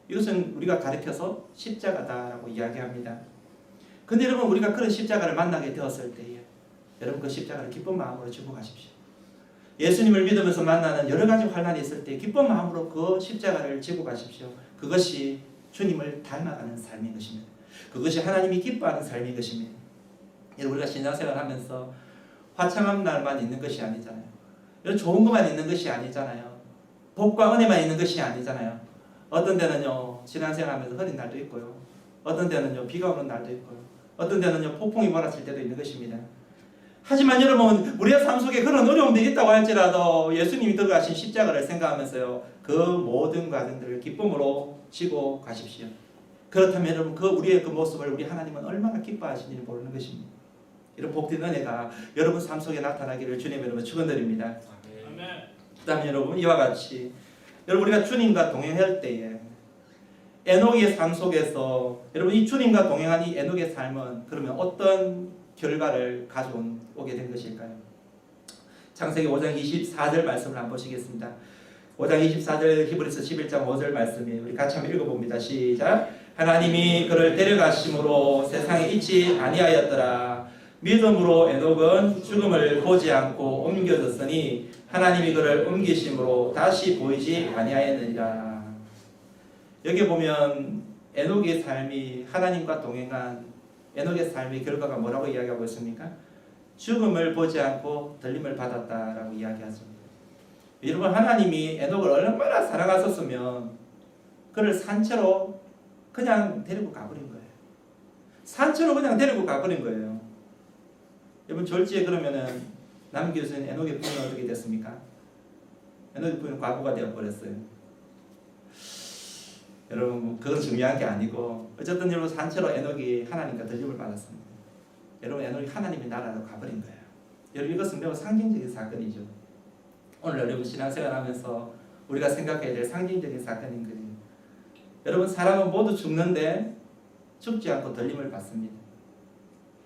이것은 우리가 가르쳐서 십자가다라고 이야기합니다. 근데 여러분 우리가 그런 십자가를 만나게 되었을 때에 여러분 그 십자가를 기쁜 마음으로 지고 가십시오. 예수님을 믿으면서 만나는 여러 가지 환난이 있을 때 기쁜 마음으로 그 십자가를 지고 가십시오. 그것이 주님을 닮아가는 삶인 것입니다. 그것이 하나님이 기뻐하는 삶인 것입니다. 여러분 우리가 신앙생활을 하면서 화창한 날만 있는 것이 아니잖아요. 여러분 좋은 것만 있는 것이 아니잖아요. 복과 은혜만 있는 것이 아니잖아요. 어떤 데는요 신앙생활하면서 흐린 날도 있고요. 어떤 데는요 비가 오는 날도 있고요. 어떤 데는요 폭풍이 몰아칠 때도 있는 것입니다. 하지만 여러분 우리의 삶 속에 그런 어려움들이 있다고 할지라도 예수님이 들어가신 십자가를 생각하면서요 그 모든 과정들을 기쁨으로 지고 가십시오. 그렇다면 여러분 그 우리의 그 모습을 우리 하나님은 얼마나 기뻐하시는지 모르는 것입니다. 이런 복된 은혜가 여러분 삶 속에 나타나기를 주님 여러분 축원드립니다. 아멘. 그다음에 여러분 이와 같이 여러분 우리가 주님과 동행할 때에 에녹의 삶 속에서 여러분 이 주님과 동행한 이 에녹의 삶은 그러면 어떤 결과를 가져오게 된 것일까요? 창세기 5장 24절 말씀을 한번 보시겠습니다. 5장 24절 히브리서 11장 5절 말씀이 우리 같이 한번 읽어봅니다. 시작. 하나님이 그를 데려가심으로 세상에 있지 아니하였더라. 믿음으로 에녹은 죽음을 보지 않고 옮겨졌으니 하나님이 그를 옮기심으로 다시 보이지 아니하였느니라. 여기 보면 에녹의 삶이 하나님과 동행한 에녹의 삶의 결과가 뭐라고 이야기하고 있습니까? 죽음을 보지 않고 들림을 받았다라고 이야기하죠. 여러분 하나님이 에녹을 얼마나 사랑하셨으면 그를 산채로 그냥 데리고 가버린 거예요. 산채로 그냥 데리고 가버린 거예요. 여러분 졸지에 그러면은 남겨진 에녹의 부인은 어떻게 됐습니까? 에녹의 부인은 과부가 되어버렸어요. 여러분 그건 중요한 게 아니고 어쨌든 여러분 산채로 에녹이 하나님과 들림을 받았습니다. 여러분 에녹이 하나님의 나라로 가버린 거예요. 여러분 이것은 매우 상징적인 사건이죠. 오늘 여러분 신앙생활 하면서 우리가 생각해야 될 상징적인 사건인 거예요. 여러분 사람은 모두 죽는데 죽지 않고 들림을 받습니다.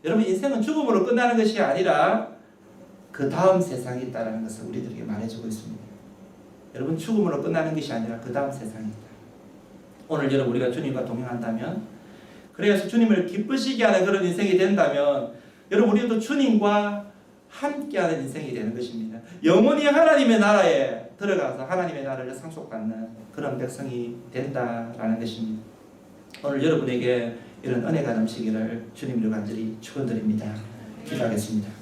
여러분 인생은 죽음으로 끝나는 것이 아니라 그 다음 세상이 있다는 것을 우리들에게 말해주고 있습니다. 여러분 죽음으로 끝나는 것이 아니라 그 다음 세상이 있다. 오늘 여러분 우리가 주님과 동행한다면 그래서 주님을 기쁘시게 하는 그런 인생이 된다면 여러분 우리도 주님과 함께하는 인생이 되는 것입니다. 영원히 하나님의 나라에 들어가서 하나님의 나라를 상속받는 그런 백성이 된다라는 것입니다. 오늘 여러분에게 이런 은혜가 넘치기를 주님으로 간절히 축원드립니다. 기도하겠습니다.